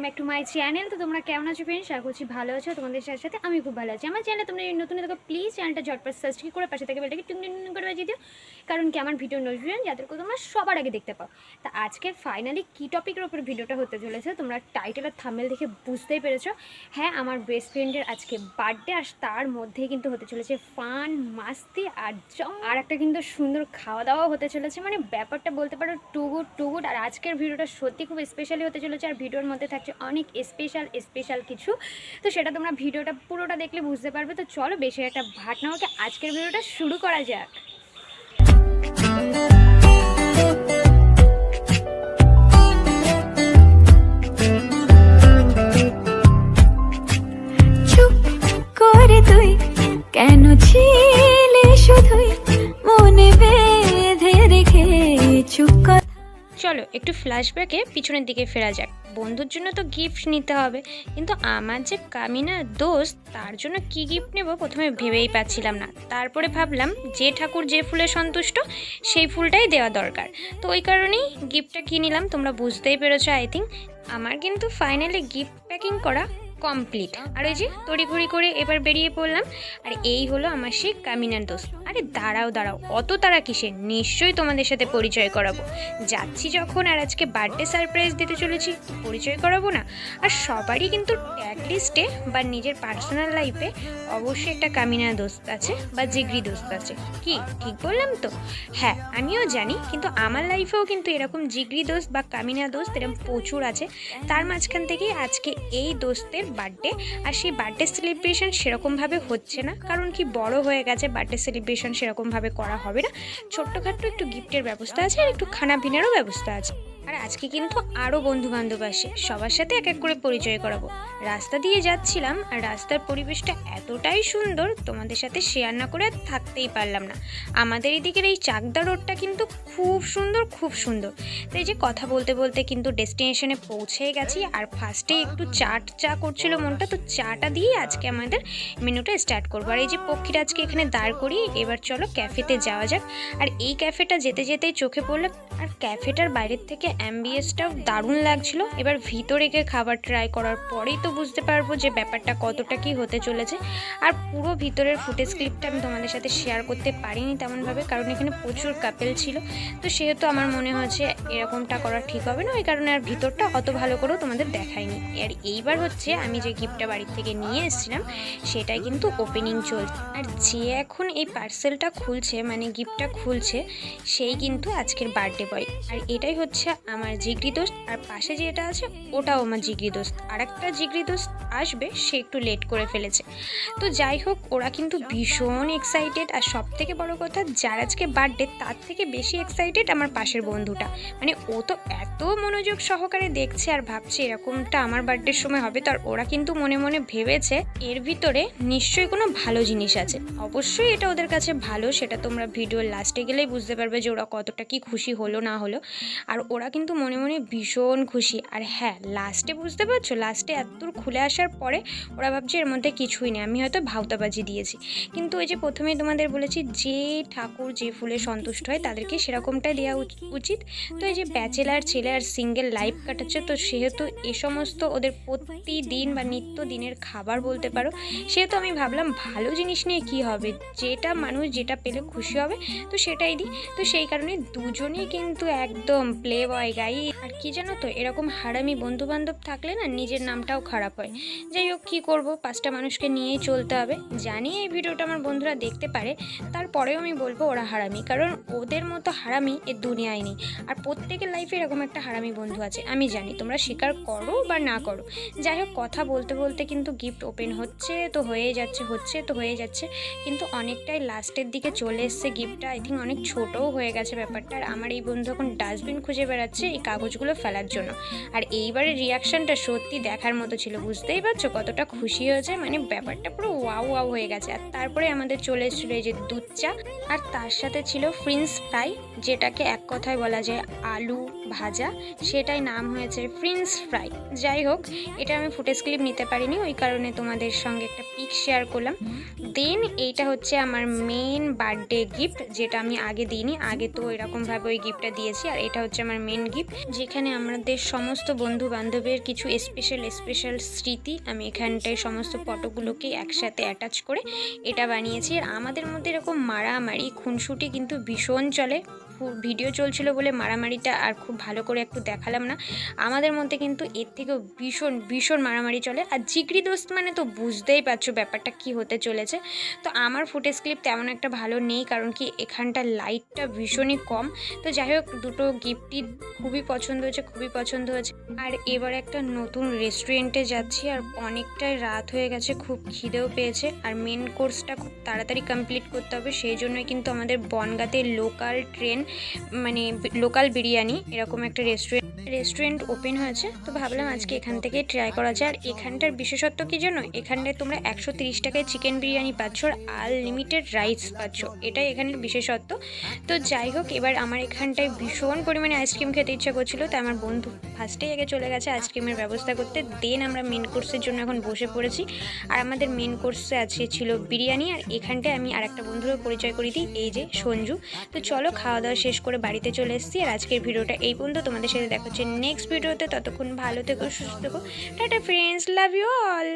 Back to my channel. তো তোমরা কেমন আছো ফ্রেন্ডস? আশা করছি ভালো আছো। তোমাদের সাথে সাথে আমি খুব ভালো আছি। আমার চ্যানেলে তোমরা নতুন দেখো প্লিজ চ্যানেলটা ঝটপট সাবস্ক্রাইব করে পাশে থেকে বেলটাকে টুং টুং করে বাজিয়ে দিও, কারণ কি আমার ভিডিও নোটিফিকেশন যাদের করে তোমরা সবার আগে দেখতে পাও। তা আজকে ফাইনালি কী টপিকের ওপর ভিডিওটা হতে চলেছে তোমরা টাইটেল আর থাম্বনেল দেখে বুঝতেই পেরেছো। হ্যাঁ, আমার বেস্ট ফ্রেন্ডের আজকে বার্থডে, আর তার মধ্যেই কিন্তু হতে চলেছে ফান মাস্তি আর একটা কিন্তু সুন্দর খাওয়া দাওয়া হতে চলেছে। মানে ব্যাপারটা বলতে পারো টু গুড। আর আজকের ভিডিওটা সত্যি খুব স্পেশালি হতে চলেছে, আর ভিডিওর মধ্যে থাকছে অনেক স্পেশাল কিছু। তো সেটা তোমরা ভিডিওটা পুরোটা দেখলে বুঝতে পারবে। তো চলো বেশি একটা ভাট না হোক, আজকের ভিডিওটা শুরু করা যাক। চুপ করে তুই কেন ছিলে শুধুই মনে বেঁধে রেখে চুপ কর। চলো একটু ফ্ল্যাশব্যাকে পিছনের দিকে ফেরা যাক। বন্ধুর জন্য তো গিফট নিতে হবে, কিন্তু আমার যে কামিনা দোস্ত, তার জন্য কি গিফট নেব প্রথমে ভেবেই পাচ্ছিলাম না। তারপরে ভাবলাম যে ঠাকুর যে ফুলে সন্তুষ্ট সেই ফুলটাই দেওয়া দরকার। তো ওই কারণেই গিফটটা কিনে নিলাম। তোমরা বুঝতেই পেরেছো আই থিঙ্ক। আমার কিন্তু ফাইনালি গিফট প্যাকিং করা কমপ্লিট। আর ওই যে তড়িঘড়ি করে এবার বেরিয়ে পড়লাম। আর এই হলো আমার সেই কামিনার দোস্ত। আরে দাঁড়াও অত তারা কিসে, নিশ্চয়ই তোমাদের সাথে পরিচয় করাবো। যাচ্ছি যখন, আর আজকে বার্থডে সারপ্রাইজ দিতে চলেছি, পরিচয় করাবো না? আর সবারই কিন্তু ট্যাগ লিস্টে বা নিজের পার্সোনাল লাইফে অবশ্যই একটা কামিনা দোস্ত আছে বা জিগরি দোস্ত আছে। কি ঠিক বললাম তো? হ্যাঁ, আমিও জানি, কিন্তু আমার লাইফেও কিন্তু এরকম জিগরি দোস্ত বা কামিনা দোস্ত এরকম প্রচুর আছে। তার মাঝখান থেকেই আজকে এই দোস্তের বার্থডে। আর সেই বার্থডে সেলিব্রেশন সেরকমভাবে হচ্ছে না, কারণ কি বড় হয়ে গেছে, বার্থডে সেলিব্রেশন সেরকমভাবে করা হবে না। ছোট্টখাট্টো একটু গিফটের ব্যবস্থা আছে, আর একটু খানা পিনারও ব্যবস্থা আছে। আর আজকে কিন্তু আরও বন্ধু বান্ধব আসে, সবার সাথে এক এক করে পরিচয় করাবো। রাস্তা দিয়ে যাচ্ছিলাম, আর রাস্তার পরিবেশটা এতটাই সুন্দর, তোমাদের সাথে শেয়ার না করে থাকতেই পারলাম না। আমাদের এদিকের এই চাকদা রোডটা কিন্তু খুব সুন্দর। তো এই যে কথা বলতে বলতে কিন্তু ডেস্টিনেশনে পৌঁছে গেছি। আর ফার্স্টে একটু চা করছিল মনটা, তো চাটা দিয়ে আজকে আমাদের মেনুটা স্টার্ট করবো। আর এই যে পক্ষীরাজকে এখানে দাঁড় করিয়ে এবার চলো ক্যাফেতে যাওয়া যাক। আর এই ক্যাফেটা যেতেই চোখে পড়লো, আর ক্যাফেটার বাইরের থেকে অ্যাম্বিয়েন্সটাও দারুণ লাগছিল। এবার ভিতরে গিয়ে খাবার ট্রাই করার পরেই তো বুঝতে পারবো যে ব্যাপারটা কতটা কি হতে চলেছে। আর পুরো ভিতরের ফুটেজ ক্লিপটা আমি তোমাদের সাথে শেয়ার করতে পারিনি তেমনভাবে, কারণ এখানে প্রচুর কাপেল ছিল। তো সেহেতু আমার মনে হচ্ছে এরকমটা করা ঠিক হবে না, ওই কারণে আর ভিতরটা অত ভালো করেও তোমাদের দেখাইনি। আর এইবার হচ্ছে আমি যে গিফটটা বাড়ির থেকে নিয়ে এসেছিলাম সেটাই কিন্তু ওপেনিং চলছে। আর যে এখন এই পার্সেলটা খুলছে, মানে গিফটটা খুলছে, সেই কিন্তু আজকের বার্থডে বয়। আর এটাই হচ্ছে আমার জিগরি দোস্ত। আর পাশে যেটা আছে ওটাও আমার জিগরি দোস্ত। আর একটা জিগরি দোস্ত আসবে, সে একটু লেট করে ফেলেছে। তো যাই হোক, ওরা কিন্তু ভীষণ এক্সাইটেড। আর সব থেকে বড় কথা, যার আজকে বার্থডে তার থেকে বেশি এক্সাইটেড আমার পাশের বন্ধুটা। মানে ও তো এত মনোযোগ সহকারে দেখছে আর ভাবছে এরকমটা আমার বার্থডের সময় হবে। তো আর ওরা কিন্তু মনে মনে ভেবেছে এর ভিতরে নিশ্চয়ই কোনো ভালো জিনিস আছে। অবশ্যই এটা ওদের কাছে ভালো, সেটা তোমরা ভিডিওর লাস্টে গেলেই বুঝতে পারবে যে ওরা কতটা কি খুশি হলো না হলো। আর ওরা কিন্তু মনে মনে ভীষণ খুশি। আর হ্যাঁ, লাস্টে বুঝতে পারছো, লাস্টে এতদূর খুলে আসার পরে ওরা ভাবছে এর মধ্যে কিছুই নেই, আমি হয়তো ভাউতাবাজি দিয়েছি। কিন্তু ওই যে প্রথমেই তোমাদের বলেছি, যে ঠাকুর যে ফুলে সন্তুষ্ট হয় তাদেরকে সেরকমটাই দেওয়া উচিত। তো এই যে ব্যাচেলার ছেলে আর সিঙ্গেল লাইফ কাটাচ্ছে, তো সেহেতু এ সমস্ত ওদের প্রতিদিন বা নিত্য দিনের খাবার বলতে পারো। সেহেতু আমি ভাবলাম ভালো জিনিস নিয়ে কি হবে, যেটা মানুষ যেটা পেলে খুশি হবে তো সেটাই দিই। তো সেই কারণে দুজনেই কিন্তু একদম প্লে বয় গাই। আর কি জানো তো, এরকম হারামি বন্ধু বান্ধব থাকলে না নিজের নামটাও খারাপ হয়। যাই হোক, কী করবো, পাঁচটা মানুষকে নিয়েই চলতে হবে। জানি এই ভিডিওটা আমার বন্ধুরা দেখতে পারে, তারপরেও আমি বলবো ওরা হারামি, কারণ ওদের মতো হারামি এ দুনিয়ায় নেই। আর প্রত্যেকের লাইফে এরকম একটা হারামি বন্ধু আছে, আমি জানি, তোমরা স্বীকার করো বা না করো। যাই হোক, কথা বলতে বলতে কিন্তু গিফট ওপেন হচ্ছে তো হয়ে যাচ্ছে, কিন্তু অনেকটাই লাস্টের দিকে চলে এসছে গিফটটা। আই থিঙ্ক অনেক ছোটও হয়ে গেছে ব্যাপারটা। আর আমার এই বন্ধু এখন ডাস্টবিন খুঁজে বেড়াচ্ছে এই কাগজগুলো ফেলার জন্য। আর এইবারের রিয়াকশানটা সত্যি দেখার মতো ছিল, বুঝতেই পারছো কতটা খুশি হয়েছে। মানে ব্যাপারটা পুরো ওয়াও হয়ে গেছে। আর তারপরে আমাদের চলে এসেছিল এই যে দুধ চা, আর তার সাথে ছিল ফ্রেঞ্চ ফ্রাই, যেটাকে এক কথায় বলা যায় আলু ভাজা, সেটাই নাম হয়েছে ফ্রেঞ্চ ফ্রাই। যাই হোক, এটা আমি ফুটেজ ক্লিপ নিতে পারিনি, ওই কারণে তোমাদের সঙ্গে একটা পিক শেয়ার করলাম। দেন এইটা হচ্ছে আমার মেন বার্থডে গিফট, যেটা আমি আগে দিইনি, আগে তো এরকমভাবে ওই গিফটটা দিয়েছি। আর এটা হচ্ছে আমার মেন গিফট, যেখানে আমাদের সমস্ত বন্ধু বান্ধবের কিছু স্পেশাল স্মৃতি আমি এখানটায় সমস্ত ফটোগুলোকে একসাথে অ্যাটাচ করে এটা বানিয়েছি। আর আমাদের মধ্যে এরকম মারামারি খুনসুটি কিন্তু ভীষণ চলে। ভিডিও চলছিল বলে মারামারিটা আর খুব ভালো করে একটু দেখালাম না। আমাদের মধ্যে কিন্তু এর থেকেও ভীষণ মারামারি চলে। আর জিগরি দোস্ত মানে তো বুঝতেই পারছো ব্যাপারটা কি হতে চলেছে। তো আমার ফুটেজ ক্লিপ তেমন একটা ভালো নেই, কারণ কি এখানটা লাইটটা ভীষণই কম। তো যাই হোক, দুটো গিফটই খুবই পছন্দ হয়েছে। আর এবার একটা নতুন রেস্টুরেন্টে যাচ্ছি, আর অনেকটাই রাত হয়ে গেছে, খুব খিদেও পেয়েছে। আর মেন কোর্সটা খুব তাড়াতাড়ি কমপ্লিট করতে হবে, সেই জন্যই কিন্তু আমাদের বনগাঁতে লোকাল বিরিয়ানি এরকম একটা রেস্টুরেন্ট ওপেন হয়েছে। তো ভাবলাম আজকে এখান থেকে ট্রাই করা যায়। আর এখানটার বিশেষত্ব কি জানো, এখানটায় তোমরা 130 টাকায় চিকেন বিরিয়ানি পাচ্ছ আর আনলিমিটেড রাইস পাচ্ছ, এটাই এখানের বিশেষত্ব। তো যাই হোক, এবার আমার এখানটায় ভীষণ পরিমাণে আইসক্রিম খেতে ইচ্ছা করছিল, তাই আমার বন্ধু ফার্স্টেই আগে চলে গেছে আইসক্রিমের ব্যবস্থা করতে। দেন আমরা মেন কোর্সের জন্য এখন বসে পড়েছি। আর আমাদের মেন কোর্সে ছিল বিরিয়ানি। আর এখানটায় আমি আর একটা বন্ধুরও পরিচয় করে দিই, এই যে সঞ্জু। তো চলো, খাওয়া দাওয়া শেষ করে বাড়িতে চলে এসেছি। আর আজকের ভিডিওটা এই পর্যন্ত, তোমাদের সাথে দেখা হচ্ছে নেক্সট ভিডিওতে। ততক্ষণ ভালো থেকো, সুস্থ থেকো, tata friends, love you all.